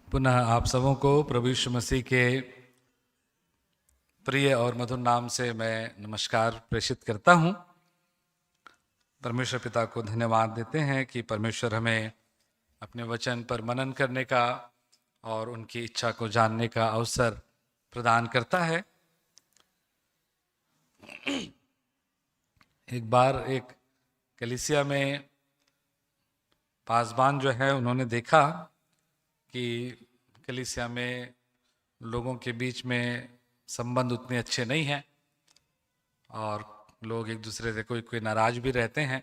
पुनः आप सबों को प्रभु यीशु मसीह के प्रिय और मधुर नाम से मैं नमस्कार प्रेषित करता हूँ। परमेश्वर पिता को धन्यवाद देते हैं कि परमेश्वर हमें अपने वचन पर मनन करने का और उनकी इच्छा को जानने का अवसर प्रदान करता है। एक बार एक कलीसिया में पासबान जो है उन्होंने देखा कि कलीसिया में लोगों के बीच में संबंध उतने अच्छे नहीं हैं और लोग एक दूसरे से कोई कोई नाराज भी रहते हैं।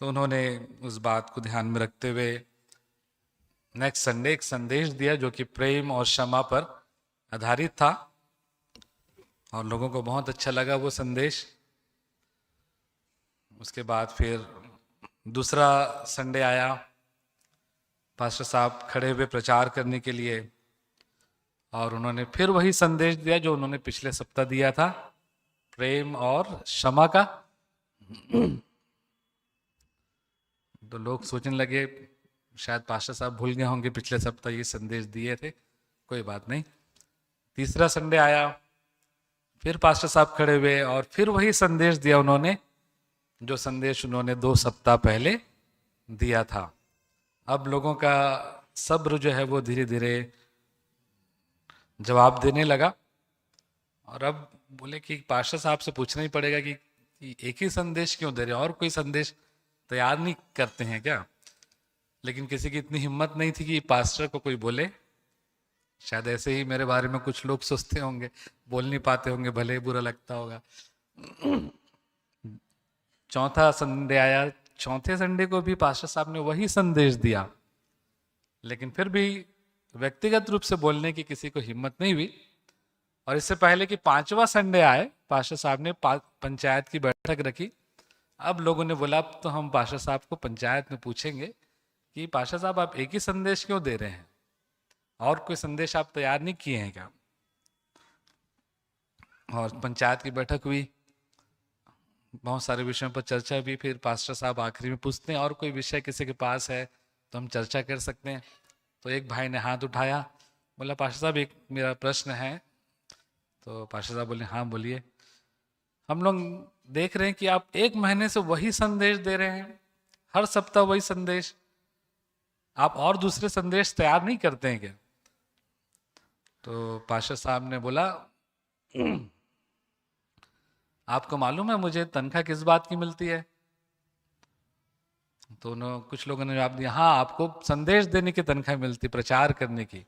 तो उन्होंने उस बात को ध्यान में रखते हुए नेक्स्ट संडे एक संदेश दिया जो कि प्रेम और क्षमा पर आधारित था और लोगों को बहुत अच्छा लगा वो संदेश। उसके बाद फिर दूसरा संडे आया, पास्टर साहब खड़े हुए प्रचार करने के लिए और उन्होंने फिर वही संदेश दिया जो उन्होंने पिछले सप्ताह दिया था, प्रेम और क्षमा का। तो लोग सोचने लगे शायद पास्टर साहब भूल गए होंगे पिछले सप्ताह ये संदेश दिए थे, कोई बात नहीं। तीसरा संडे आया, फिर पास्टर साहब खड़े हुए और फिर वही संदेश दिया उन्होंने जो संदेश उन्होंने 2 सप्ताह पहले दिया था। अब लोगों का सब्र जो है वो धीरे धीरे जवाब देने लगा और अब बोले कि पास्टर साहब से पूछना ही पड़ेगा कि एक ही संदेश क्यों दे रहे हैं, और कोई संदेश तैयार नहीं करते हैं क्या। लेकिन किसी की इतनी हिम्मत नहीं थी कि पास्टर को कोई बोले। शायद ऐसे ही मेरे बारे में कुछ लोग सोचते होंगे, बोल नहीं पाते होंगे, भले ही बुरा लगता होगा। चौथा संडे आया, चौथे संडे को भी पास्टर साहब ने वही संदेश दिया, लेकिन फिर भी व्यक्तिगत रूप से बोलने की किसी को हिम्मत नहीं हुई। और इससे पहले कि 5वां संडे आए, पास्टर साहब ने पंचायत की बैठक रखी। अब लोगों ने बोला अब तो हम पास्टर साहब को पंचायत में पूछेंगे कि पास्टर साहब आप एक ही संदेश क्यों दे रहे हैं, और कोई संदेश आप तैयार नहीं किए हैं क्या। और पंचायत की बैठक हुई, बहुत सारे विषयों पर चर्चा भी। फिर पास्टर साहब आखिरी में पूछते हैं और कोई विषय किसी के पास है तो हम चर्चा कर सकते हैं। तो एक भाई ने हाथ उठाया, बोला पास्टर साहब एक मेरा प्रश्न है। तो पास्टर साहब बोले हाँ बोलिए। हम लोग देख रहे हैं कि आप 1 महीने से वही संदेश दे रहे हैं, हर सप्ताह वही संदेश, आप और दूसरे संदेश तैयार नहीं करते हैं क्या। तो पास्टर साहब ने बोला आपको मालूम है मुझे तनख्वाह किस बात की मिलती है। तो कुछ लोगों ने जवाब दिया हाँ आपको संदेश देने की तनख्वाह मिलती, प्रचार करने की।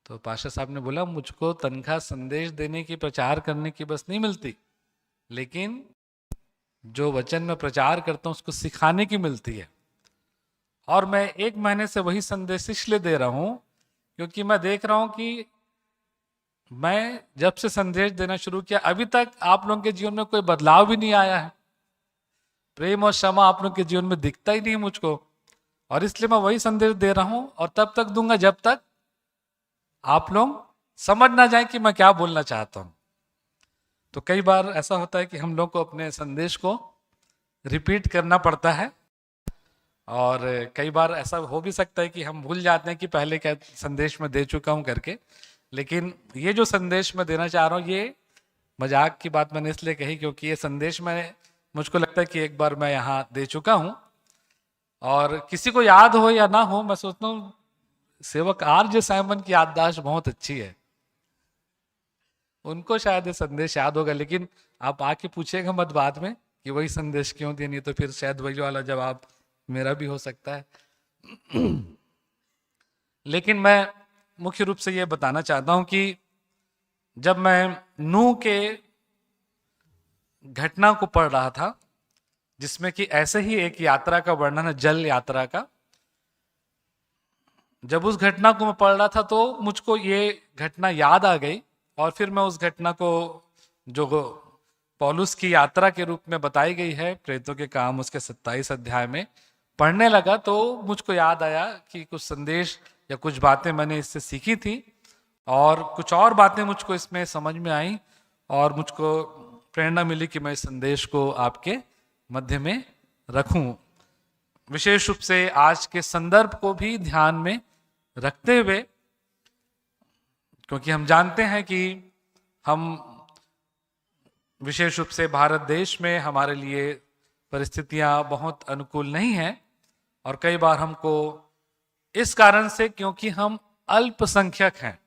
तो पास्टर साहब ने बोला मुझको तनख्वाह संदेश देने की, प्रचार करने की बस नहीं मिलती, लेकिन जो वचन में प्रचार करता हूं उसको सिखाने की मिलती है। और मैं 1 महीने से वही संदेश इसलिए दे रहा हूं क्योंकि मैं देख रहा हूं कि मैं जब से संदेश देना शुरू किया अभी तक आप लोगों के जीवन में कोई बदलाव भी नहीं आया है। प्रेम और क्षमा आप लोगों के जीवन में दिखता ही नहीं मुझको, और इसलिए मैं वही संदेश दे रहा हूं और तब तक दूंगा जब तक आप लोग समझ ना जाए कि मैं क्या बोलना चाहता हूं। तो कई बार ऐसा होता है कि हम लोग को अपने संदेश को रिपीट करना पड़ता है, और कई बार ऐसा हो भी सकता है कि हम भूल जाते हैं कि पहले क्या संदेश में दे चुका हूं करके। लेकिन ये जो संदेश मैं देना चाह रहा हूँ, ये मजाक की बात मैंने इसलिए कही क्योंकि ये संदेश मुझको लगता है कि एक बार मैं यहाँ दे चुका हूँ, और किसी को याद हो या ना हो, मैं सोचता हूँ सेवक आर.जे. साइमन की याददाश्त बहुत अच्छी है, उनको शायद ये संदेश याद होगा। लेकिन आप आके पूछेगा मत बाद में कि वही संदेश क्यों दिया, नहीं तो फिर शायद वही वाला जवाब मेरा भी हो सकता है। लेकिन मैं मुख्य रूप से ये बताना चाहता हूं कि जब मैं नूह के घटना को पढ़ रहा था, जिसमें कि ऐसे ही एक यात्रा का वर्णन है, जल यात्रा का, जब उस घटना को मैं पढ़ रहा था तो मुझको ये घटना याद आ गई। और फिर मैं उस घटना को जो पौलुस की यात्रा के रूप में बताई गई है प्रेरितों के काम उसके 27 अध्याय में पढ़ने लगा, तो मुझको याद आया कि कुछ संदेश या कुछ बातें मैंने इससे सीखी थी और कुछ और बातें मुझको इसमें समझ में आई, और मुझको प्रेरणा मिली कि मैं इस संदेश को आपके मध्य में रखूं। विशेष रूप से आज के संदर्भ को भी ध्यान में रखते हुए, क्योंकि हम जानते हैं कि हम विशेष रूप से भारत देश में हमारे लिए परिस्थितियां बहुत अनुकूल नहीं हैं, और कई बार हमको इस कारण से, क्योंकि हम अल्पसंख्यक हैं,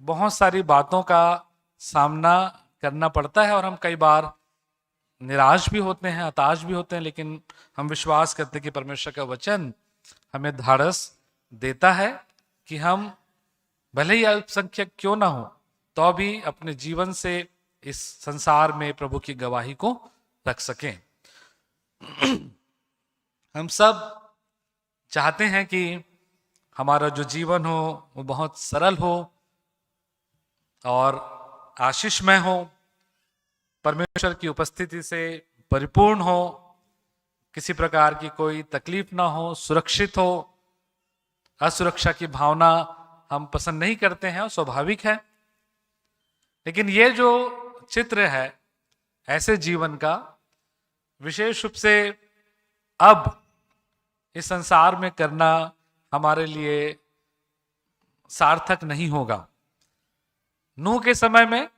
बहुत सारी बातों का सामना करना पड़ता है और हम कई बार निराश भी होते हैं, हताश भी होते हैं। लेकिन हम विश्वास करते हैं कि परमेश्वर का वचन हमें धाड़स देता है कि हम भले ही अल्पसंख्यक क्यों ना हो, तो भी अपने जीवन से इस संसार में प्रभु की गवाही को रख सकें। हम सब चाहते हैं कि हमारा जो जीवन हो वो बहुत सरल हो और आशीषमय हो, परमेश्वर की उपस्थिति से परिपूर्ण हो, किसी प्रकार की कोई तकलीफ ना हो, सुरक्षित हो। असुरक्षा की भावना हम पसंद नहीं करते हैं और स्वाभाविक है। लेकिन ये जो चित्र है ऐसे जीवन का, विशेष रूप से अब इस संसार में करना हमारे लिए सार्थक नहीं होगा। नूह के समय में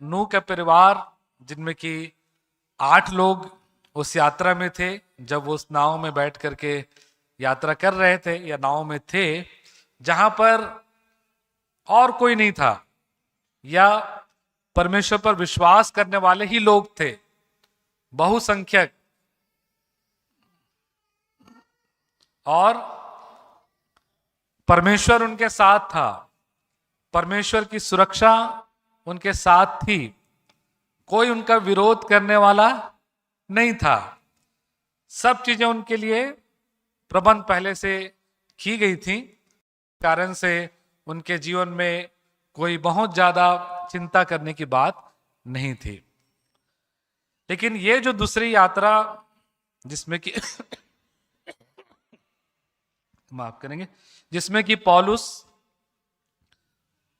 नूह का परिवार, जिनमें कि 8 लोग उस यात्रा में थे, जब वो उस नाव में बैठ करके यात्रा कर रहे थे या नाव में थे, जहां पर और कोई नहीं था या परमेश्वर पर विश्वास करने वाले ही लोग थे, बहुसंख्यक, और परमेश्वर उनके साथ था, परमेश्वर की सुरक्षा उनके साथ थी, कोई उनका विरोध करने वाला नहीं था। सब चीजें उनके लिए प्रबंध पहले से की गई थी, कारण से उनके जीवन में कोई बहुत ज्यादा चिंता करने की बात नहीं थी। लेकिन ये जो दूसरी यात्रा, जिसमें कि माफ करेंगे, जिसमें कि पौलुस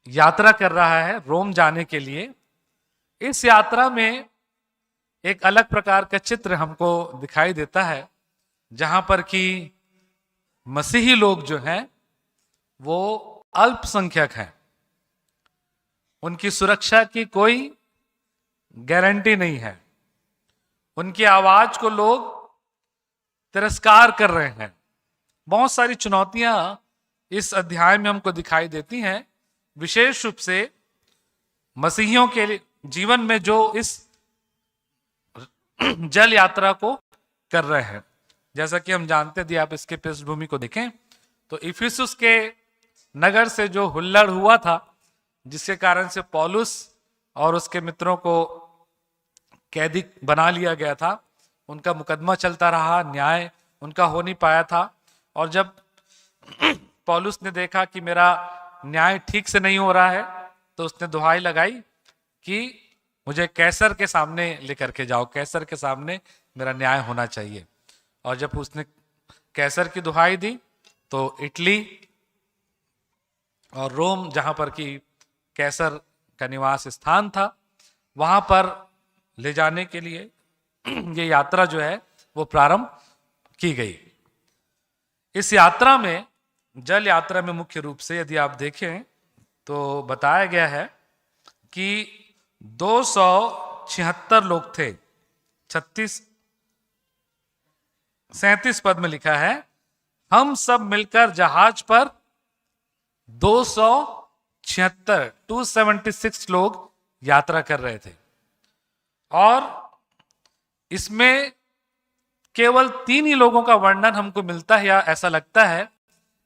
यात्रा कर रहा है रोम जाने के लिए, इस यात्रा में एक अलग प्रकार का चित्र हमको दिखाई देता है, जहां पर कि मसीही लोग जो हैं वो अल्पसंख्यक हैं, उनकी सुरक्षा की कोई गारंटी नहीं है, उनकी आवाज को लोग तिरस्कार कर रहे हैं। बहुत सारी चुनौतियां इस अध्याय में हमको दिखाई देती हैं, विशेष रूप से मसीहियों के जीवन में जो इस जल यात्रा को कर रहे हैं। जैसा कि हम जानते हैं, यदि आप इसके पृष्ठभूमि को देखें तो इफिसुस के नगर से जो हुल्लड़ हुआ था, जिसके कारण से पौलुस और उसके मित्रों को कैदी बना लिया गया था, उनका मुकदमा चलता रहा, न्याय उनका हो नहीं पाया था। और जब पौलुस ने देखा कि मेरा न्याय ठीक से नहीं हो रहा है, तो उसने दुहाई लगाई कि मुझे कैसर के सामने लेकर के जाओ, कैसर के सामने मेरा न्याय होना चाहिए। और जब उसने कैसर की दुहाई दी, तो इटली और रोम, जहां पर कि कैसर का निवास स्थान था, वहां पर ले जाने के लिए ये यात्रा जो है वो प्रारंभ की गई। इस यात्रा में, जल यात्रा में मुख्य रूप से यदि आप देखें तो बताया गया है कि 276 लोग थे। 37 पद में लिखा है, हम सब मिलकर जहाज पर 276 लोग यात्रा कर रहे थे। और इसमें केवल 3 ही लोगों का वर्णन हमको मिलता है, या ऐसा लगता है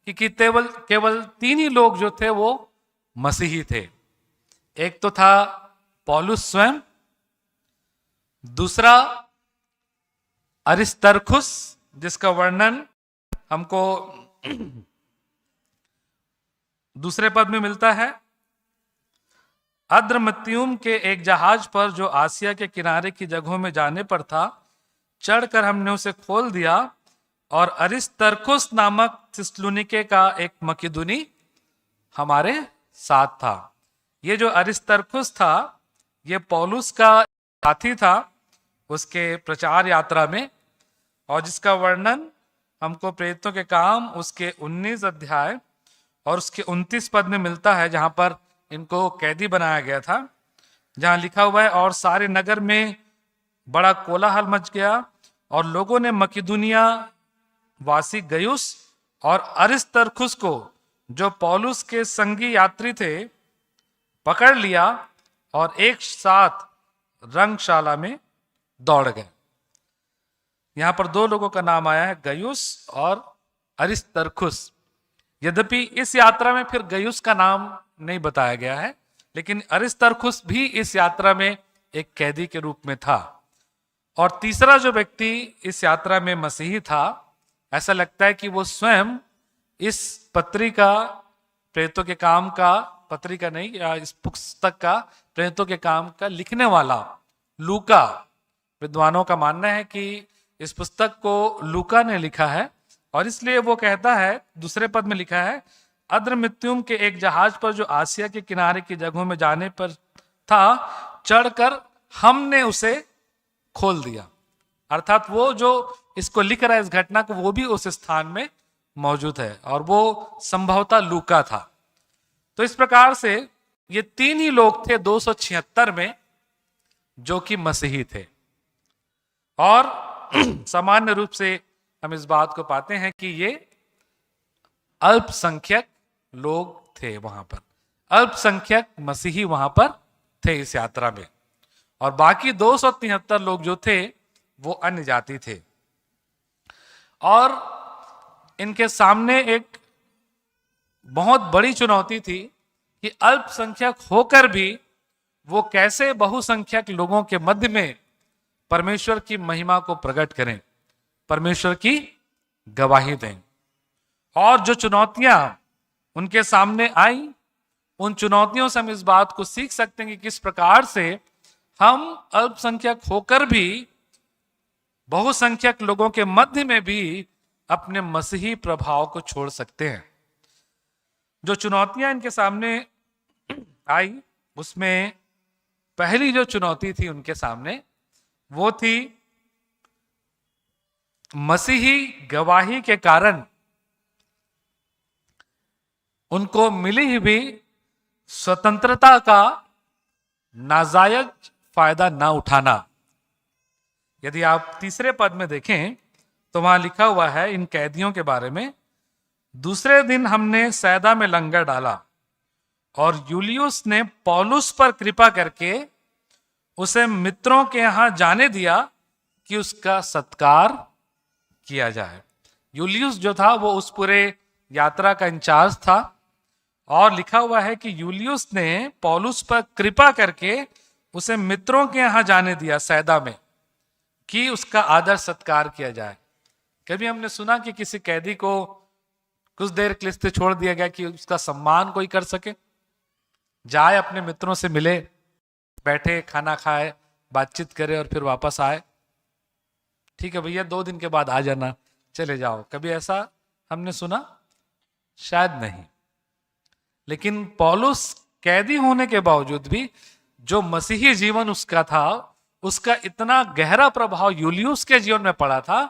कि केवल 3 ही लोग जो थे वो मसीही थे। एक तो था पौलुस स्वयं, दूसरा अरिस्तर्खुस, जिसका वर्णन हमको दूसरे पद में मिलता है, अद्रमत्यूम के एक जहाज पर जो आसिया के किनारे की जगहों में जाने पर था, चढ़कर हमने उसे खोल दिया, और अरिस्तर्खुस नामक थिस्सलुनीके का एक मकिदुनी हमारे साथ था। ये जो अरिस्तर्खुस था, ये पौलुस का साथी था उसके प्रचार यात्रा में, और जिसका वर्णन हमको प्रेरितों के काम उसके 19 अध्याय और उसके 29 पद में मिलता है, जहां पर इनको कैदी बनाया गया था, जहां लिखा हुआ है, और सारे नगर में बड़ा कोलाहल मच गया और लोगों ने मकिदुनिया वासी गयुस और अरिस्तर्खुस को, जो पौलुस के संगी यात्री थे, पकड़ लिया और एक साथ रंगशाला में दौड़ गए। यहां पर दो लोगों का नाम आया है, गयुस और अरिस्तर्खुस। यद्यपि इस यात्रा में फिर गयुस का नाम नहीं बताया गया है, लेकिन अरिस्तर्खुस भी इस यात्रा में एक कैदी के रूप में था। और तीसरा जो व्यक्ति इस यात्रा में मसीही था, ऐसा लगता है कि वो स्वयं इस पत्री का, प्रेरितों के काम का, पत्री का नहीं, या इस पुस्तक का, प्रेरितों के काम का लिखने वाला लूका। विद्वानों का मानना है कि इस पुस्तक को लूका ने लिखा है, और इसलिए वो कहता है, दूसरे पद में लिखा है, अद्रमित्युम के एक जहाज पर जो आसिया के किनारे की जगहों में जाने पर था, चढ़कर हमने उसे खोल दिया। अर्थात वो जो इसको लिख रहा है, इस घटना को, वो भी उस स्थान में मौजूद है, और वो संभवतः लूका था। तो इस प्रकार से ये तीन ही लोग थे 276 में जो कि मसीही थे। और सामान्य रूप से हम इस बात को पाते हैं कि ये अल्पसंख्यक लोग थे वहां पर, अल्पसंख्यक मसीही वहां पर थे इस यात्रा में, और बाकी 273 लोग जो थे वो अन्य जाति थे। और इनके सामने एक बहुत बड़ी चुनौती थी कि अल्पसंख्यक होकर भी वो कैसे बहुसंख्यक लोगों के मध्य में परमेश्वर की महिमा को प्रकट करें, परमेश्वर की गवाही दें। और जो चुनौतियां उनके सामने आई, उन चुनौतियों से हम इस बात को सीख सकते हैं कि किस प्रकार से हम अल्पसंख्यक होकर भी बहुसंख्यक लोगों के मध्य में भी अपने मसीही प्रभाव को छोड़ सकते हैं। जो चुनौतियां इनके सामने आई, उसमें पहली जो चुनौती थी उनके सामने, वो थी मसीही गवाही के कारण उनको मिली हुई स्वतंत्रता का नाजायज फायदा ना उठाना। यदि आप तीसरे पद में देखें तो वहां लिखा हुआ है इन कैदियों के बारे में, दूसरे दिन हमने सैदा में लंगर डाला और यूलियुस ने पौलुस पर कृपा करके उसे मित्रों के यहां जाने दिया कि उसका सत्कार किया जाए। यूलियुस जो था वो उस पूरे यात्रा का इंचार्ज था, और लिखा हुआ है कि यूलियुस ने पौलुस पर कृपा करके उसे मित्रों के यहां जाने दिया सैदा में, कि उसका आदर सत्कार किया जाए। कभी हमने सुना कि किसी कैदी को कुछ देर के लिए छोड़ दिया गया कि उसका सम्मान कोई कर सके, जाए अपने मित्रों से मिले, बैठे, खाना खाए, बातचीत करे और फिर वापस आए। ठीक है भैया 2 दिन के बाद आ जाना, चले जाओ। कभी ऐसा हमने सुना? शायद नहीं। लेकिन पौलुस कैदी होने के बावजूद भी जो मसीही जीवन उसका था, उसका इतना गहरा प्रभाव यूलियुस के जीवन में पड़ा था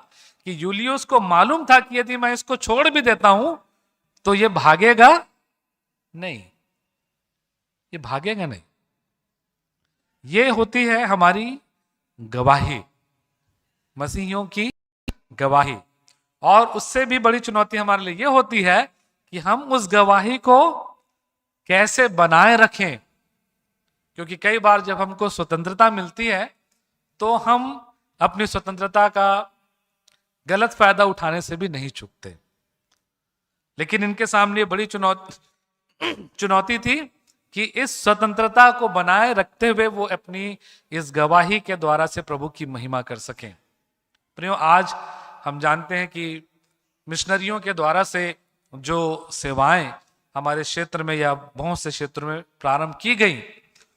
कि यूलियुस को मालूम था कि यदि मैं इसको छोड़ भी देता हूं तो ये भागेगा नहीं, ये भागेगा नहीं। ये होती है हमारी गवाही, मसीहियों की गवाही। और उससे भी बड़ी चुनौती हमारे लिए ये होती है कि हम उस गवाही को कैसे बनाए रखें, क्योंकि कई बार जब हमको स्वतंत्रता मिलती है तो हम अपनी स्वतंत्रता का गलत फायदा उठाने से भी नहीं चूकते। लेकिन इनके सामने बड़ी चुनौती थी कि इस स्वतंत्रता को बनाए रखते हुए वो अपनी इस गवाही के द्वारा से प्रभु की महिमा कर सकें। प्रियो, आज हम जानते हैं कि मिशनरियों के द्वारा से जो सेवाएं हमारे क्षेत्र में या बहुत से क्षेत्रों में प्रारंभ की गई,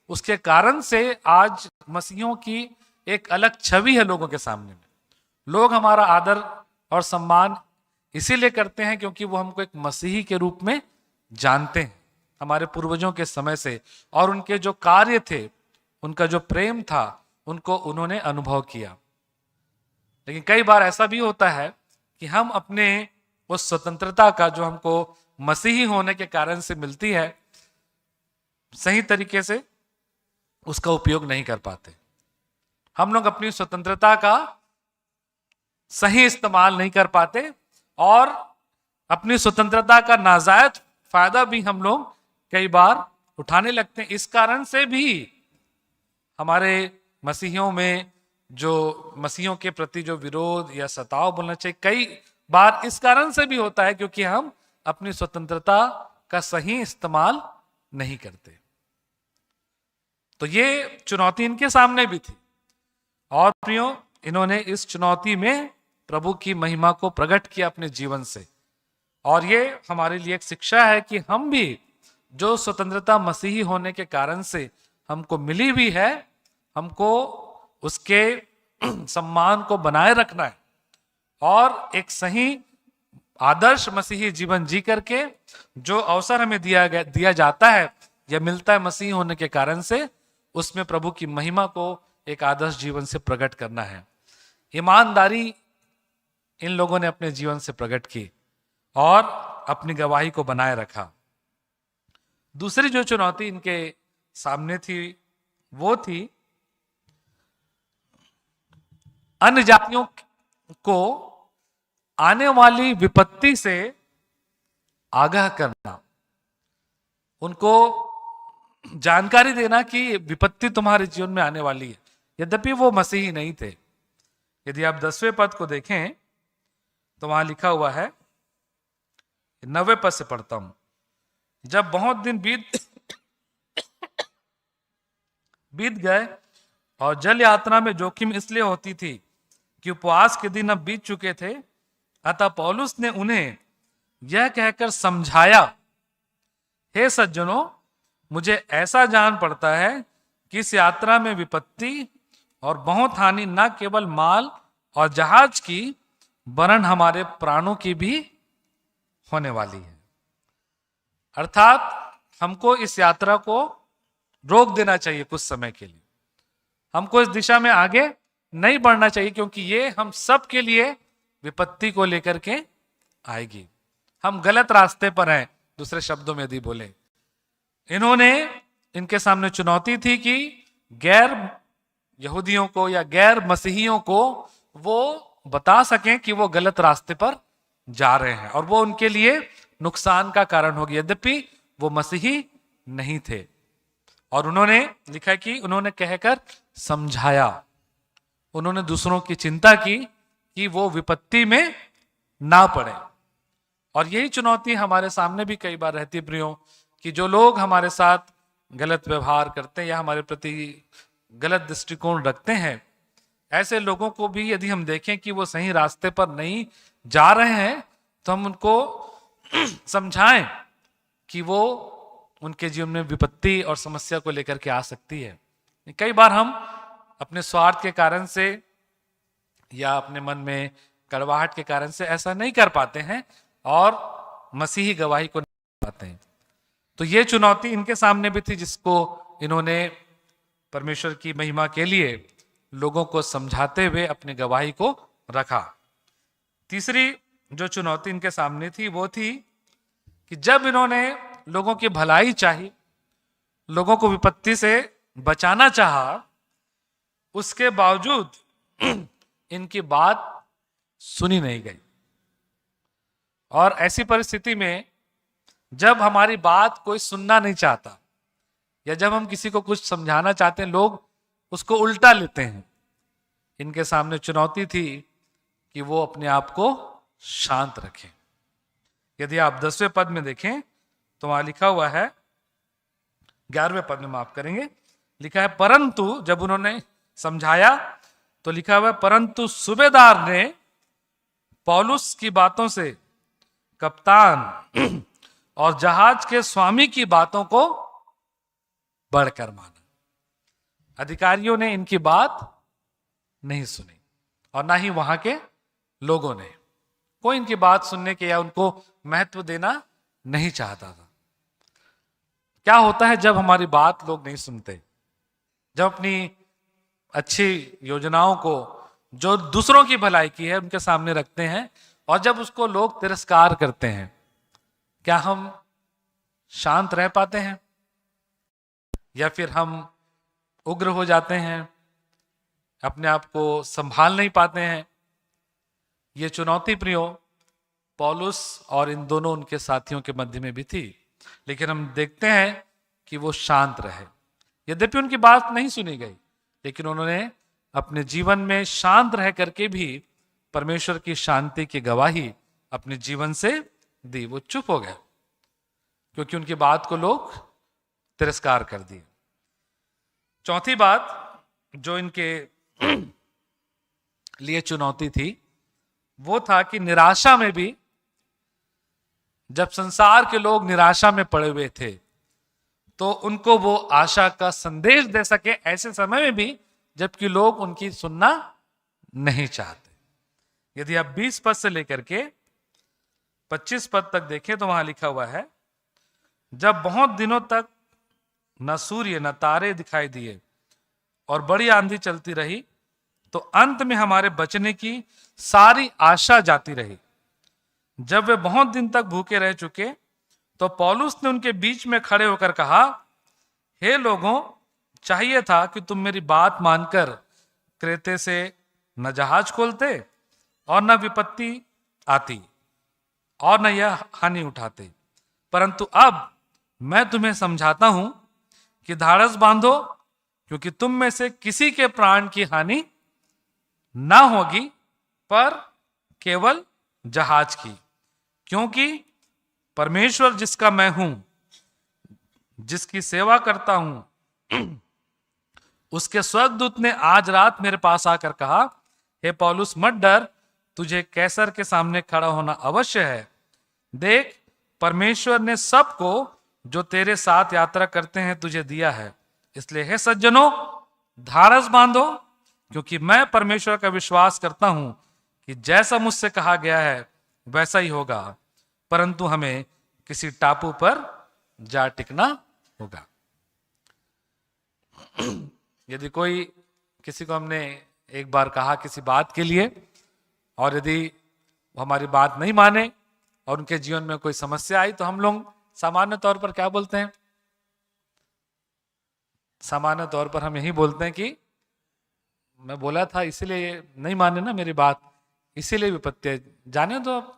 उसके कारण से आज मसीहियों की एक अलग छवि है लोगों के सामने में। लोग हमारा आदर और सम्मान इसीलिए करते हैं क्योंकि वो हमको एक मसीही के रूप में जानते हैं, हमारे पूर्वजों के समय से, और उनके जो कार्य थे, उनका जो प्रेम था, उनको उन्होंने अनुभव किया। लेकिन कई बार ऐसा भी होता है कि हम अपने उस स्वतंत्रता का जो हमको मसीही होने के कारण से मिलती है, सही तरीके से उसका उपयोग नहीं कर पाते। हम लोग अपनी स्वतंत्रता का सही इस्तेमाल नहीं कर पाते और अपनी स्वतंत्रता का नाजायज फायदा भी हम लोग कई बार उठाने लगते हैं। इस कारण से भी हमारे मसीहियों में जो मसीहियों के प्रति जो विरोध या सताव बोलना चाहिए, कई बार इस कारण से भी होता है क्योंकि हम अपनी स्वतंत्रता का सही इस्तेमाल नहीं करते। तो ये चुनौती इनके सामने भी थी और प्रियो, इन्होंने इस चुनौती में प्रभु की महिमा को प्रकट किया अपने जीवन से। और ये हमारे लिए एक शिक्षा है कि हम भी जो स्वतंत्रता मसीही होने के कारण से हमको मिली हुई है, हमको उसके सम्मान को बनाए रखना है और एक सही आदर्श मसीही जीवन जी करके जो अवसर हमें दिया जाता है या मिलता है मसीही होने के कारण से, उसमें प्रभु की महिमा को एक आदर्श जीवन से प्रकट करना है। ईमानदारी इन लोगों ने अपने जीवन से प्रकट की और अपनी गवाही को बनाए रखा। दूसरी जो चुनौती इनके सामने थी वो थी अन्य जातियों को आने वाली विपत्ति से आगाह करना, उनको जानकारी देना कि विपत्ति तुम्हारे जीवन में आने वाली है, यद्यपि वो मसीही नहीं थे। यदि आप 10वें पद को देखें तो वहां लिखा हुआ है, 9वें पद से पढ़ता हूं, जब बहुत दिन बीत गए और जल यात्रा में जोखिम इसलिए होती थी कि उपवास के दिन अब बीत चुके थे, अतः पौलुस ने उन्हें यह कहकर समझाया, हे सज्जनों, मुझे ऐसा जान पड़ता है कि इस यात्रा में विपत्ति और बहुत हानि न केवल माल और जहाज की वरन हमारे प्राणों की भी होने वाली है। अर्थात हमको इस यात्रा को रोक देना चाहिए कुछ समय के लिए, हमको इस दिशा में आगे नहीं बढ़ना चाहिए क्योंकि ये हम सब के लिए विपत्ति को लेकर के आएगी। हम गलत रास्ते पर हैं, दूसरे शब्दों में यदि बोले। इन्होंने, इनके सामने चुनौती थी कि गैर यहूदियों को या गैर मसीहियों को वो बता सकें कि वो गलत रास्ते पर जा रहे हैं और वो उनके लिए नुकसान का कारण होगी, यद्यपि वो मसीही नहीं थे। और उन्होंने लिखा कि उन्होंने कहकर समझाया, उन्होंने दूसरों की चिंता की कि वो विपत्ति में ना पड़े। और यही चुनौती हमारे सामने भी कई बार रहती है प्रियो, कि जो लोग हमारे साथ गलत व्यवहार करते हैं या हमारे प्रति गलत दृष्टिकोण रखते हैं, ऐसे लोगों को भी यदि हम देखें कि वो सही रास्ते पर नहीं जा रहे हैं तो हम उनको समझाएं कि वो उनके जीवन में विपत्ति और समस्या को लेकर के आ सकती है। कई बार हम अपने स्वार्थ के कारण से या अपने मन में कड़वाहट के कारण से ऐसा नहीं कर पाते हैं और मसीही गवाही को नहीं पाते हैं। तो ये चुनौती इनके सामने भी थी जिसको इन्होंने परमेश्वर की महिमा के लिए लोगों को समझाते हुए अपनी गवाही को रखा। तीसरी जो चुनौती इनके सामने थी वो थी कि जब इन्होंने लोगों की भलाई चाही, लोगों को विपत्ति से बचाना चाहा, उसके बावजूद इनकी बात सुनी नहीं गई। और ऐसी परिस्थिति में जब हमारी बात कोई सुनना नहीं चाहता या जब हम किसी को कुछ समझाना चाहते हैं, लोग उसको उल्टा लेते हैं। इनके सामने चुनौती थी कि वो अपने आप को शांत रखें। यदि आप 10वें पद में देखें तो वहां लिखा हुआ है, 11वें पद में माफ करेंगे, लिखा है परंतु, जब उन्होंने समझाया तो लिखा हुआ है, परंतु सूबेदार ने पौलुस की बातों से कप्तान और जहाज के स्वामी की बातों को बढ़कर माना। अधिकारियों ने इनकी बात नहीं सुनी और ना ही वहां के लोगों ने, कोई इनकी बात सुनने के या उनको महत्व देना नहीं चाहता था। क्या होता है जब हमारी बात लोग नहीं सुनते, जब अपनी अच्छी योजनाओं को जो दूसरों की भलाई की है उनके सामने रखते हैं और जब उसको लोग तिरस्कार करते हैं, क्या हम शांत रह पाते हैं या फिर हम उग्र हो जाते हैं, अपने आप को संभाल नहीं पाते हैं? ये चुनौती प्रियो पौलुस और इन दोनों उनके साथियों के मध्य में भी थी, लेकिन हम देखते हैं कि वो शांत रहे। यद्यपि उनकी बात नहीं सुनी गई, लेकिन उन्होंने अपने जीवन में शांत रह करके भी परमेश्वर की शांति की गवाही अपने जीवन से दी। वो चुप हो गए क्योंकि उनकी बात को लोग तिरस्कार कर दिए। चौथी बात जो इनके लिए चुनौती थी वो था कि निराशा में भी, जब संसार के लोग निराशा में पड़े हुए थे, तो उनको वो आशा का संदेश दे सके ऐसे समय में भी जबकि लोग उनकी सुनना नहीं चाहते। यदि आप 20 पद से लेकर के 25 पद तक देखें तो वहां लिखा हुआ है, जब बहुत दिनों तक न सूर्य न तारे दिखाई दिए और बड़ी आंधी चलती रही, तो अंत में हमारे बचने की सारी आशा जाती रही। जब वे बहुत दिन तक भूखे रह चुके तो पौलुस ने उनके बीच में खड़े होकर कहा, हे लोगों, चाहिए था कि तुम मेरी बात मानकर क्रेते से न जहाज खोलते और न विपत्ति आती और न यह हानि उठाते, परंतु अब मैं तुम्हें समझाता हूं कि धाड़स बांधो, क्योंकि तुम में से किसी के प्राण की हानि ना होगी, पर केवल जहाज की। क्योंकि परमेश्वर जिसका मैं हूं, जिसकी सेवा करता हूं, उसके स्वर्गदूत ने आज रात मेरे पास आकर कहा, हे पौलुस मत डर, तुझे कैसर के सामने खड़ा होना अवश्य है। देख, परमेश्वर ने सबको जो तेरे साथ यात्रा करते हैं तुझे दिया है। इसलिए हे सज्जनों, धारस बांधो, क्योंकि मैं परमेश्वर का विश्वास करता हूं कि जैसा मुझसे कहा गया है वैसा ही होगा, परंतु हमें किसी टापू पर जा टिकना होगा। यदि कोई किसी को हमने एक बार कहा किसी बात के लिए, और यदि वो हमारी बात नहीं माने और उनके जीवन में कोई समस्या आई, तो हम लोग सामान्य तौर पर क्या बोलते हैं? सामान्य तौर पर हम यही बोलते हैं कि मैं बोला था इसीलिए नहीं माने ना मेरी बात, इसीलिए विपत्ति, जाने दो अब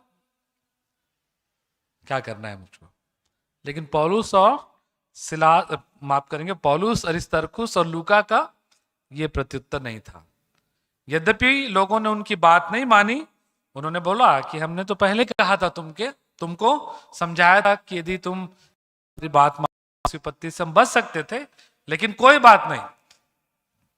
क्या करना है मुझको। लेकिन पौलुस और माफ करेंगे, पौलुस, अरिस्तर्खुस और लूका का ये प्रत्युत्तर नहीं था। यद्यपि लोगों ने उनकी बात नहीं मानी, उन्होंने बोला कि हमने तो पहले कहा था तुमको समझाया था कि यदि तुम मेरी बात मान, विपत्ति से हम बच सकते थे, लेकिन कोई बात नहीं,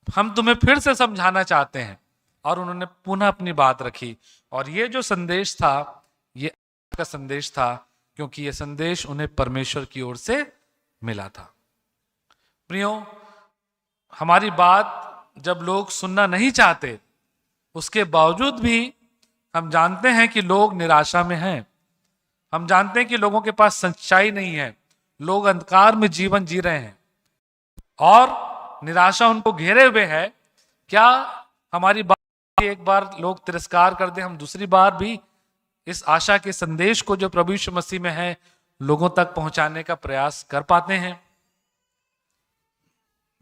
हम तुम्हें फिर से समझाना चाहते हैं। और उन्होंने पुनः अपनी बात रखी, और ये जो संदेश था ये का संदेश था, क्योंकि ये संदेश उन्हें परमेश्वर की ओर से मिला था। प्रियो, हमारी बात जब लोग सुनना नहीं चाहते, उसके बावजूद भी हम जानते हैं कि लोग निराशा में हैं, हम जानते हैं कि लोगों के पास सच्चाई नहीं है, लोग अंधकार में जीवन जी रहे हैं और निराशा उनको घेरे हुए है। क्या हमारी बात एक बार लोग तिरस्कार कर दें, हम दूसरी बार भी इस आशा के संदेश को जो प्रभु यीशु मसीह में है लोगों तक पहुंचाने का प्रयास कर पाते हैं?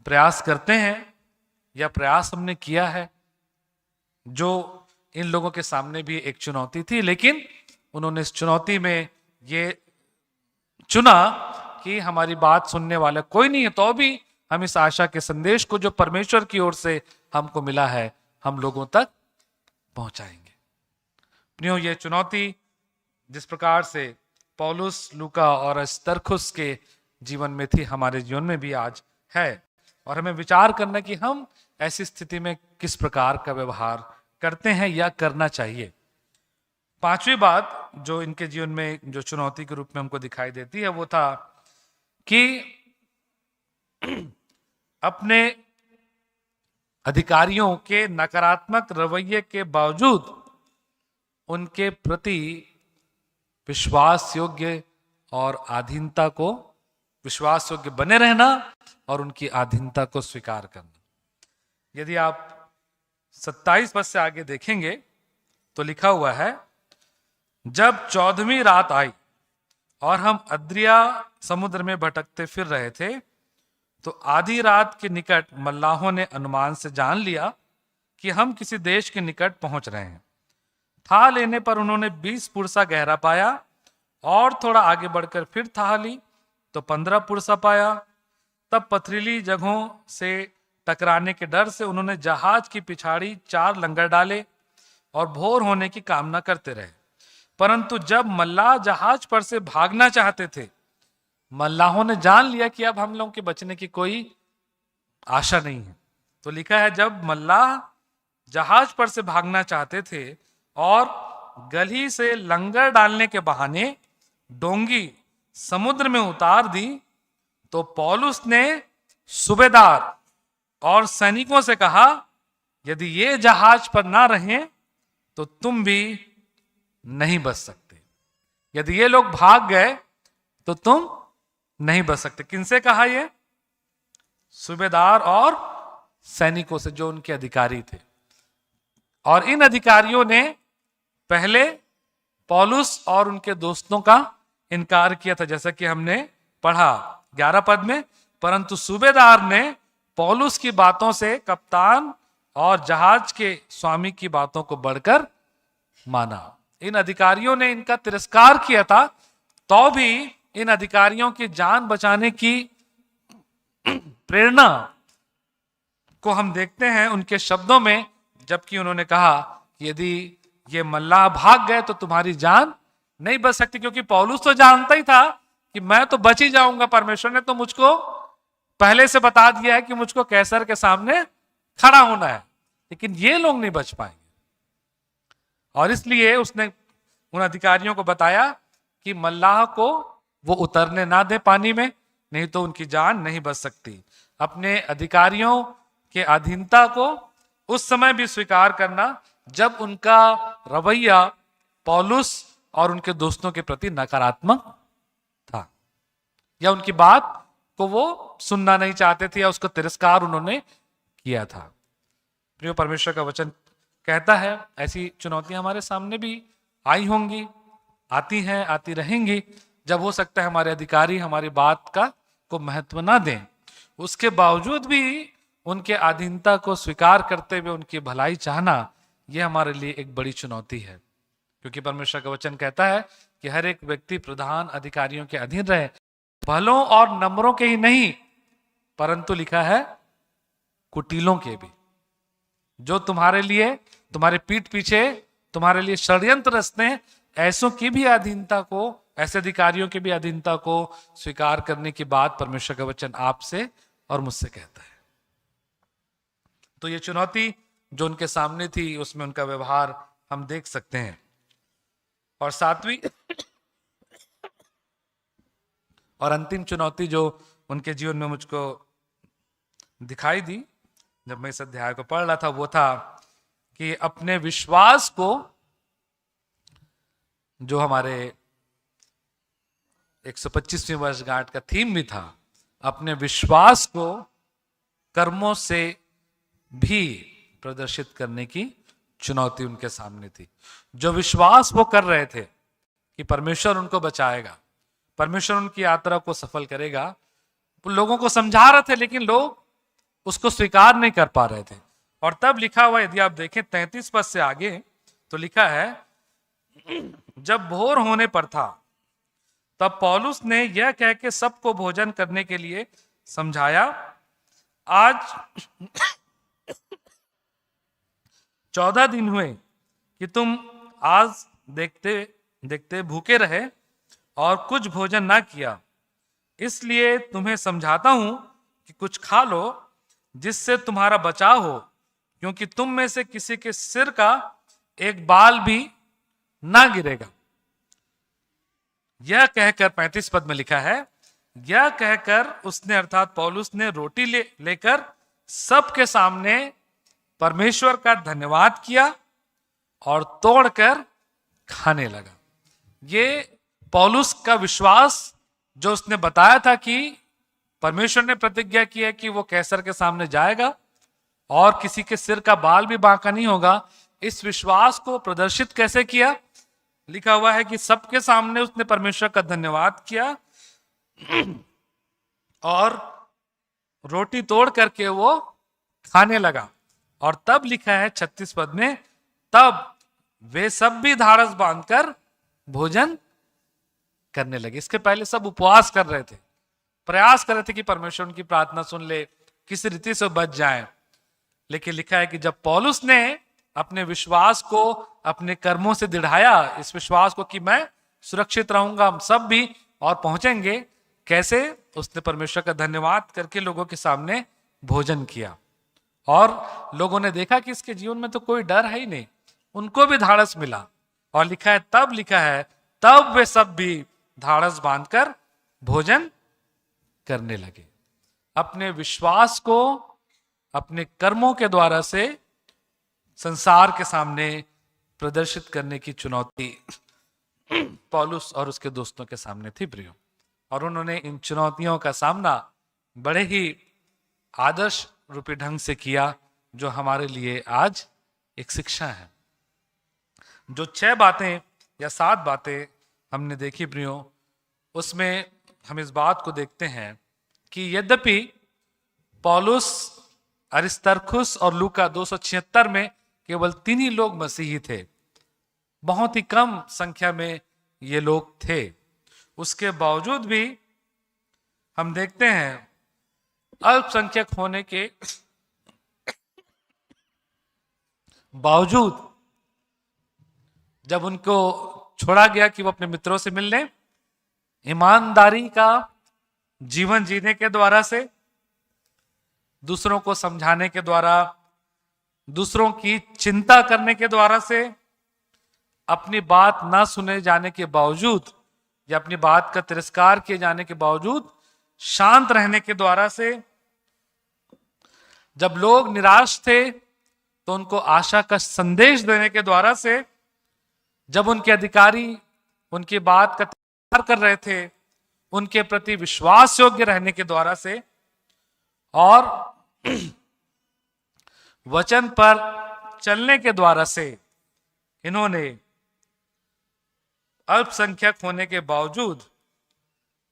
प्रयास करते हैं या प्रयास हमने किया है? जो इन लोगों के सामने भी एक चुनौती थी, लेकिन उन्होंने इस चुनौती में ये चुना कि हमारी बात सुनने वाला कोई नहीं है, तो भी हम इस आशा के संदेश को जो परमेश्वर की ओर से हमको मिला है हम लोगों तक पहुंचाएंगे। प्रियो, ये चुनौती जिस प्रकार से पौलुस, लूका और अरिस्तर्खुस के जीवन में थी, हमारे जीवन में भी आज है, और हमें विचार करना कि हम ऐसी स्थिति में किस प्रकार का व्यवहार करते हैं या करना चाहिए। पांचवी बात जो इनके जीवन में जो चुनौती के रूप में हमको दिखाई देती है वो था कि अपने अधिकारियों के नकारात्मक रवैये के बावजूद उनके प्रति विश्वास योग्य और अधीनता को, विश्वास योग्य बने रहना और उनकी अधीनता को स्वीकार करना। यदि आप 27 पद से आगे देखेंगे तो लिखा हुआ है, जब 14वीं रात आई और हम अद्रिया समुद्र में भटकते फिर रहे थे, तो आधी रात के निकट मल्लाहों ने अनुमान से जान लिया कि हम किसी देश के निकट पहुंच रहे हैं। था लेने पर उन्होंने 20 पुरसा गहरा पाया, और थोड़ा आगे बढ़कर फिर था ली तो 15 पुरसा पाया। तब पथरीली जगहों से टकराने के डर से उन्होंने जहाज की पिछाड़ी 4 लंगर डाले और भोर होने की कामना करते रहे। परंतु जब मल्लाह जहाज पर से भागना चाहते थे, मल्लाहों ने जान लिया कि अब हम लोगों के बचने की कोई आशा नहीं है। तो लिखा है, जब मल्लाह जहाज पर से भागना चाहते थे और गली से लंगर डालने के बहाने डोंगी समुद्र में उतार दी, तो पौलुस ने सूबेदार और सैनिकों से कहा, यदि ये जहाज पर ना रहें तो तुम भी नहीं बच सकते। यदि ये लोग भाग गए तो तुम नहीं बच सकते। किनसे कहा ये? सूबेदार और सैनिकों से, जो उनके अधिकारी थे। और इन अधिकारियों ने पहले पौलुस और उनके दोस्तों का इनकार किया था, जैसा कि हमने पढ़ा 11 पद में। परंतु सूबेदार ने पौलुस की बातों से कप्तान और जहाज के स्वामी की बातों को बढ़कर माना। इन अधिकारियों ने इनका तिरस्कार किया था, तो भी इन अधिकारियों की जान बचाने की प्रेरणा को हम देखते हैं उनके शब्दों में, जबकि उन्होंने कहा कि यदि ये मल्लाह भाग गए तो तुम्हारी जान नहीं बच सकती। क्योंकि पौलुस तो जानता ही था कि मैं तो बच ही जाऊंगा, परमेश्वर ने तो मुझको पहले से बता दिया है कि मुझको कैसर के सामने खड़ा होना है, लेकिन ये लोग नहीं बच पाएंगे। और इसलिए उसने उन अधिकारियों को बताया कि मल्लाह को वो उतरने ना दे पानी में, नहीं तो उनकी जान नहीं बच सकती। अपने अधिकारियों के अधीनता को उस समय भी स्वीकार करना जब उनका रवैया पौलुस और उनके दोस्तों के प्रति नकारात्मक था, या उनकी बात को वो सुनना नहीं चाहते थे, या उसका तिरस्कार उन्होंने किया था। प्रिय, परमेश्वर का वचन कहता है ऐसी चुनौतियां हमारे सामने भी आई होंगी, आती हैं, आती रहेंगी, जब हो सकता है हमारे अधिकारी हमारी बात का को महत्व ना दें। उसके बावजूद भी उनके अधीनता को स्वीकार करते हुए उनकी भलाई चाहना, यह हमारे लिए एक बड़ी चुनौती है। क्योंकि परमेश्वर का वचन कहता है कि हर एक व्यक्ति प्रधान अधिकारियों के अधीन रहे, भलों और नम्रों के ही नहीं, परंतु लिखा है कुटिलों के भी, जो तुम्हारे लिए, तुम्हारे पीठ पीछे तुम्हारे लिए षड्यंत्र रचते हैं, ऐसों की भी अधीनता को, ऐसे अधिकारियों की भी अधीनता को स्वीकार करने की बात परमेश्वर का वचन आपसे और मुझसे कहता है। तो ये चुनौती जो उनके सामने थी, उसमें उनका व्यवहार हम देख सकते हैं। और 7वीं और अंतिम चुनौती जो उनके जीवन में मुझको दिखाई दी जब मैं इस अध्याय को पढ़ रहा था, वो था कि अपने विश्वास को, जो हमारे 125वीं वर्षगांठ का थीम भी था, अपने विश्वास को कर्मों से भी प्रदर्शित करने की चुनौती उनके सामने थी। जो विश्वास वो कर रहे थे कि परमेश्वर उनको बचाएगा, परमेश्वर उनकी यात्रा को सफल करेगा, वो लोगों को समझा रहे थे, लेकिन लोग उसको स्वीकार नहीं कर पा रहे थे। और तब लिखा हुआ, यदि आप देखें 33 पद से आगे, तो लिखा है, जब भोर होने पर था तब पौलुस ने यह कह के सबको भोजन करने के लिए समझाया, आज 14 दिन हुए कि तुम आज देखते देखते भूखे रहे और कुछ भोजन ना किया, इसलिए तुम्हें समझाता हूं कि कुछ खा लो जिससे तुम्हारा बचाव हो, क्योंकि तुम में से किसी के सिर का एक बाल भी ना गिरेगा। यह कहकर 35 पद में लिखा है, यह कहकर उसने, अर्थात पौलुस ने रोटी लेकर सबके सामने परमेश्वर का धन्यवाद किया और तोड़कर खाने लगा। ये पौलुस का विश्वास जो उसने बताया था कि परमेश्वर ने प्रतिज्ञा की है कि वो कैसर के सामने जाएगा और किसी के सिर का बाल भी बांका नहीं होगा, इस विश्वास को प्रदर्शित कैसे किया? लिखा हुआ है कि सबके सामने उसने परमेश्वर का धन्यवाद किया और रोटी तोड़ करके वो खाने लगा। और तब लिखा है 36 पद में, तब वे सब भी धाड़स बांधकर भोजन करने लगे। इसके पहले सब उपवास कर रहे थे, प्रयास कर रहे थे कि परमेश्वर उनकी प्रार्थना सुन ले, किसी रीति से बच जाए। लेकिन लिखा है कि जब पौलुस ने अपने विश्वास को अपने कर्मों से दृढ़ाया, इस विश्वास को कि मैं सुरक्षित रहूंगा, हम सब भी और पहुंचेंगे, कैसे? उसने परमेश्वर का धन्यवाद करके लोगों के सामने भोजन किया। और लोगों ने देखा कि इसके जीवन में तो कोई डर है ही नहीं, उनको भी धाड़स मिला। और लिखा है, तब लिखा है, तब वे सब भी धाड़स बांधकर भोजन करने लगे। अपने विश्वास को अपने कर्मों के द्वारा से संसार के सामने प्रदर्शित करने की चुनौती पौलुस और उसके दोस्तों के सामने थी प्रियो। और उन्होंने इन चुनौतियों का सामना बड़े ही आदर्श रूपी ढंग से किया, जो हमारे लिए आज एक शिक्षा है। जो 6 बातें या 7 बातें हमने देखी प्रियो, उसमें हम इस बात को देखते हैं कि यद्यपि पौलुस, अरिस्तर्खुस और लूका 276 में केवल 3 ही लोग मसीही थे, बहुत ही कम संख्या में ये लोग थे, उसके बावजूद भी हम देखते हैं अल्पसंख्यक होने के बावजूद जब उनको छोड़ा गया कि वो अपने मित्रों से मिल लें, ईमानदारी का जीवन जीने के द्वारा से, दूसरों को समझाने के द्वारा, दूसरों की चिंता करने के द्वारा से, अपनी बात ना सुने जाने के बावजूद या अपनी बात का तिरस्कार किए जाने के बावजूद शांत रहने के द्वारा से, जब लोग निराश थे तो उनको आशा का संदेश देने के द्वारा से, जब उनके अधिकारी उनकी बात का तिरस्कार कर रहे थे, उनके प्रति विश्वास योग्य रहने के द्वारा से, और वचन पर चलने के द्वारा से, इन्होंने अल्पसंख्यक होने के बावजूद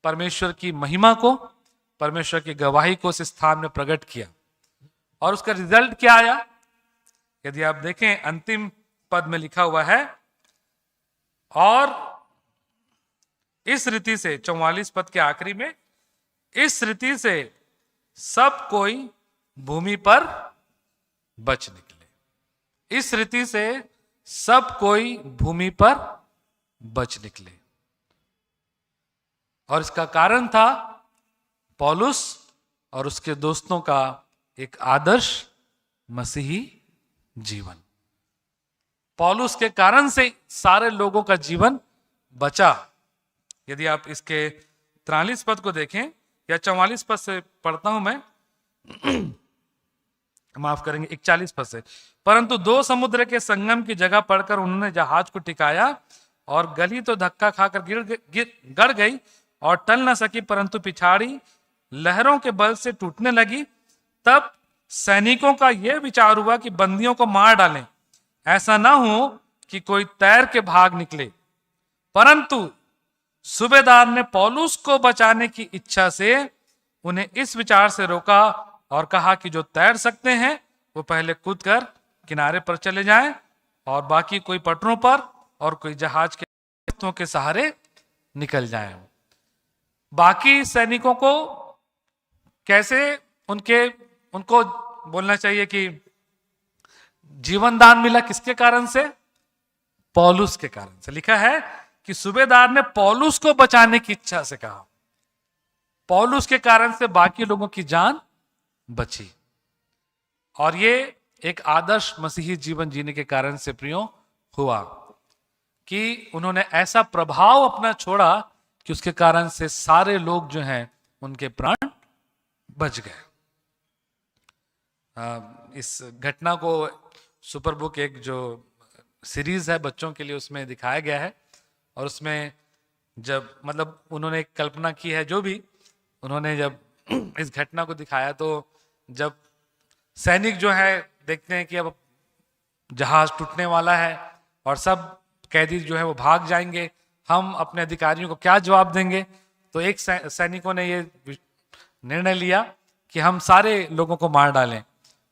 परमेश्वर की महिमा को, परमेश्वर की गवाही को उस स्थान में प्रकट किया। और उसका रिजल्ट क्या आया? यदि आप देखें, अंतिम पद में लिखा हुआ है, और इस रीति से 44 पद के आखिरी में, इस रीति से सब कोई भूमि पर बच निकले। इस रीति से सब कोई भूमि पर बच निकले। और इसका कारण था पौलुस और उसके दोस्तों का एक आदर्श मसीही जीवन। पौलुस के कारण से सारे लोगों का जीवन बचा। यदि आप इसके 43 पद को देखें, या 44 पद से पढ़ता हूं मैं, माफ करेंगे 41 पद से, परंतु 2 समुद्र के संगम की जगह पड़कर उन्होंने जहाज को टिकाया, और गली तो धक्का खाकर गड़ गई और टल न सकी, परंतु पिछाड़ी लहरों के बल से टूटने लगी। तब सैनिकों का यह विचार हुआ कि बंदियों को मार डालें, ऐसा ना हो कि कोई तैर के भाग निकले। परंतु सूबेदार ने पौलुस को बचाने की इच्छा से उन्हें इस विचार से रोका और कहा कि जो तैर सकते हैं वो पहले कूद कर किनारे पर चले जाएं, और बाकी कोई पटरों पर और कोई जहाज के सहारे निकल जाएं। बाकी सैनिकों को कैसे उनको बोलना चाहिए कि जीवन दान मिला, किसके कारण से? पौलुस के कारण से। लिखा है कि सूबेदार ने पौलुस को बचाने की इच्छा से कहा, पौलुस के कारण से बाकी लोगों की जान बची। और ये एक आदर्श मसीही जीवन जीने के कारण से प्रियो हुआ कि उन्होंने ऐसा प्रभाव अपना छोड़ा कि उसके कारण से सारे लोग जो हैं उनके प्राण बच गए। इस घटना को सुपर बुक एक जो सीरीज है बच्चों के लिए, उसमें दिखाया गया है। और उसमें जब मतलब उन्होंने एक कल्पना की है, जो भी उन्होंने जब इस घटना को दिखाया, तो जब सैनिक जो है देखते हैं कि अब जहाज टूटने वाला है और सब कैदी जो है वो भाग जाएंगे, हम अपने अधिकारियों को क्या जवाब देंगे। तो एक सैनिकों ने ये निर्णय लिया कि हम सारे लोगों को मार डालें।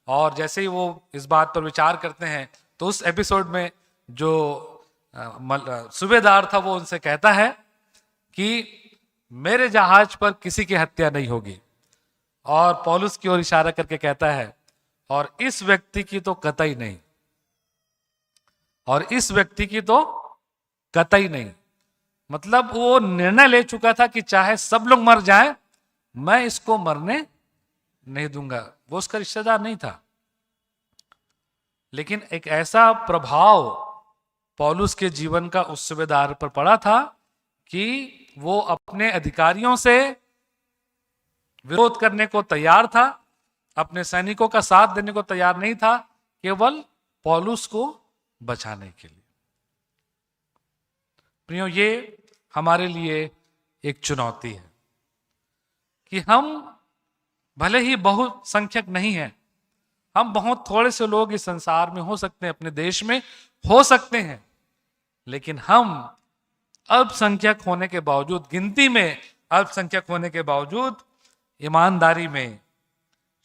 और जैसे ही वो इस बात पर विचार करते हैं तो उस एपिसोड में जो सूबेदार था वो उनसे कहता है कि मेरे जहाज पर किसी की हत्या नहीं होगी, और पौलुस की ओर इशारा करके कहता है और इस व्यक्ति की तो कतई नहीं, और इस व्यक्ति की तो कतई नहीं। मतलब वो निर्णय ले चुका था कि चाहे सब लोग मर जाएं, मैं इसको मरने नहीं दूंगा। वो उसका रिश्तेदार नहीं था, लेकिन एक ऐसा प्रभाव पौलुस के जीवन का उस सूबेदार पर पड़ा था कि वो अपने अधिकारियों से विरोध करने को तैयार था, अपने सैनिकों का साथ देने को तैयार नहीं था, केवल पौलुस को बचाने के लिए। प्रियो, ये हमारे लिए एक चुनौती है कि हम भले ही बहुत संख्यक नहीं हैं, हम बहुत थोड़े से लोग इस संसार में हो सकते हैं, अपने देश में हो सकते हैं, लेकिन हम अल्पसंख्यक होने के बावजूद, गिनती में अल्पसंख्यक होने के बावजूद, ईमानदारी में,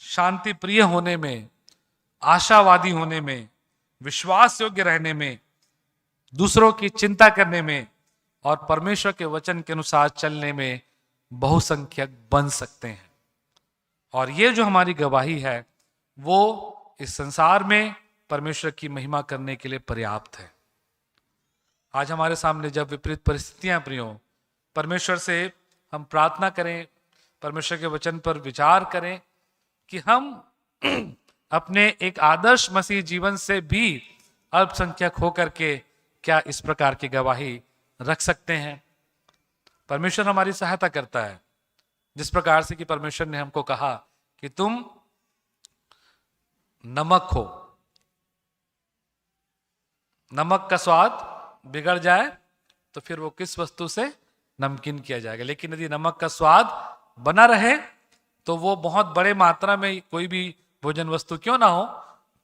शांति प्रिय होने में, आशावादी होने में, विश्वास योग्य रहने में, दूसरों की चिंता करने में और परमेश्वर के वचन के अनुसार चलने में बहुसंख्यक बन सकते हैं। और ये जो हमारी गवाही है वो इस संसार में परमेश्वर की महिमा करने के लिए पर्याप्त है। आज हमारे सामने जब विपरीत परिस्थितियां प्रियो, परमेश्वर से हम प्रार्थना करें, परमेश्वर के वचन पर विचार करें कि हम अपने एक आदर्श मसीह जीवन से भी अल्पसंख्यक होकर के क्या इस प्रकार की गवाही रख सकते हैं। परमेश्वर हमारी सहायता करता है, जिस प्रकार से कि परमेश्वर ने हमको कहा कि तुम नमक हो, नमक का स्वाद बिगड़ जाए तो फिर वो किस वस्तु से नमकीन किया जाएगा, लेकिन यदि नमक का स्वाद बना रहे तो वो बहुत बड़े मात्रा में कोई भी भोजन वस्तु क्यों ना हो,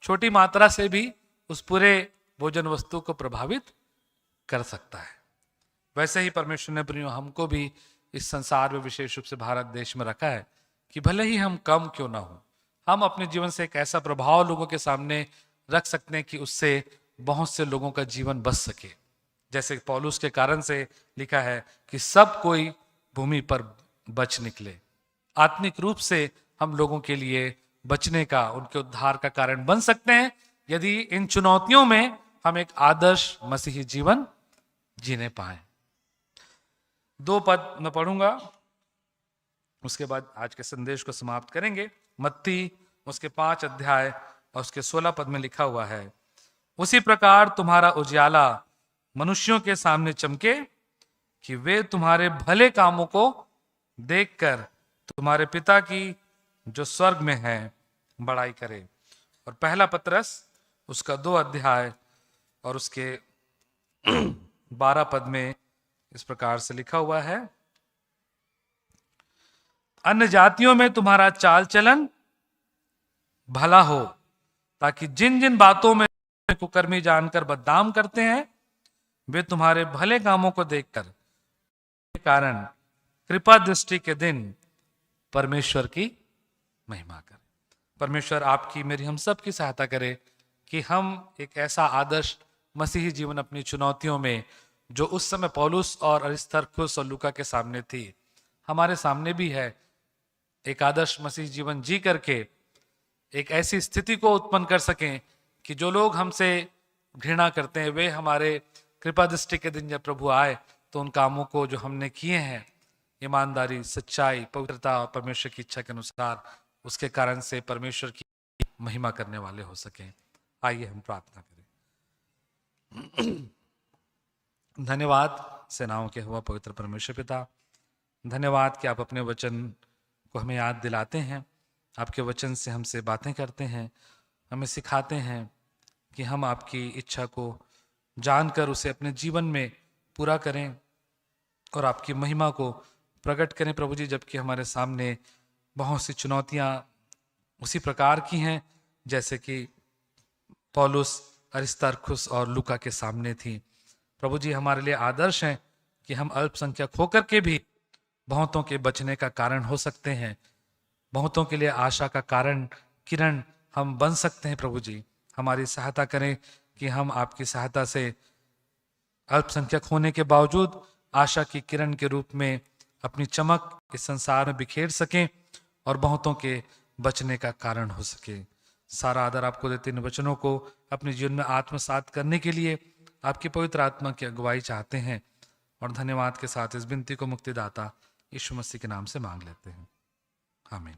छोटी मात्रा से भी उस पूरे भोजन वस्तु को प्रभावित कर सकता है। वैसे ही परमेश्वर ने प्रियो हमको भी इस संसार में, विशेष रूप से भारत देश में रखा है कि भले ही हम कम क्यों ना हो, हम अपने जीवन से एक ऐसा प्रभाव लोगों के सामने रख सकते हैं कि उससे बहुत से लोगों का जीवन बच सके। जैसे पौलुस के कारण से लिखा है कि सब कोई भूमि पर बच निकले। आत्मिक रूप से हम लोगों के लिए बचने का, उनके उद्धार का कारण बन सकते हैं यदि इन चुनौतियों में हम एक आदर्श मसीही जीवन जीने पाए। 2 पद मैं पढ़ूंगा, उसके बाद आज के संदेश को समाप्त करेंगे। मत्ती उसके 5 अध्याय और उसके 16 पद में लिखा हुआ है, उसी प्रकार तुम्हारा उजियाला मनुष्यों के सामने चमके कि वे तुम्हारे भले कामों को देखकर तुम्हारे पिता की जो स्वर्ग में है बड़ाई करे। और पहला पत्रस उसका 2 अध्याय और उसके 12 पद में इस प्रकार से लिखा हुआ है, अन्य जातियों में तुम्हारा चाल चलन भला हो, ताकि जिन जिन बातों में कुकर्मी जानकर बदनाम करते हैं वे तुम्हारे भले कामों को देखकर के कारण कृपा दृष्टि के दिन परमेश्वर की महिमा करें। परमेश्वर आपकी, मेरी, हम सब की सहायता करे कि हम एक ऐसा आदर्श मसीही जीवन अपनी चुनौतियों में, जो उस समय पौलुस और अरिस्तर्खुस और लूका के सामने थी, हमारे सामने भी है, एक आदर्श मसीही जीवन जी करके एक ऐसी स्थिति को उत्पन्न कर सकें कि जो लोग हमसे घृणा करते हैं वे हमारे कृपा दृष्टि के दिन जब प्रभु आए तो उन कामों को जो हमने किए हैं ईमानदारी, सच्चाई, पवित्रता और परमेश्वर की इच्छा के अनुसार, उसके कारण से परमेश्वर की महिमा करने वाले हो सकें। आइए हम प्रार्थना करें। धन्यवाद सेनाओं के हुआ पवित्र परमेश्वर पिता, धन्यवाद कि आप अपने वचन को हमें याद दिलाते हैं, आपके वचन से हमसे बातें करते हैं, हमें सिखाते हैं कि हम आपकी इच्छा को जानकर उसे अपने जीवन में पूरा करें और आपकी महिमा को प्रकट करें प्रभु जी। जबकि हमारे सामने बहुत सी चुनौतियां उसी प्रकार की हैं जैसे कि पौलुस, अरिस्तर्खुस और लूका के सामने थी। प्रभु जी हमारे लिए आदर्श हैं कि हम अल्पसंख्यक होकर के भी बहुतों के बचने का कारण हो सकते हैं, बहुतों के लिए आशा का कारण किरण हम बन सकते हैं। प्रभु जी हमारी सहायता करें कि हम आपकी सहायता से अल्पसंख्यक होने के बावजूद आशा की किरण के रूप में अपनी चमक इस संसार में बिखेर सकें और बहुतों के बचने का कारण हो सके। सारा आदर आपको देते इन वचनों को अपने जीवन में आत्मसात करने के लिए आपकी पवित्र आत्मा की अगुवाई चाहते हैं और धन्यवाद के साथ इस विनती को मुक्तिदाता यीशु मसीह के नाम से मांग लेते हैं। आमीन।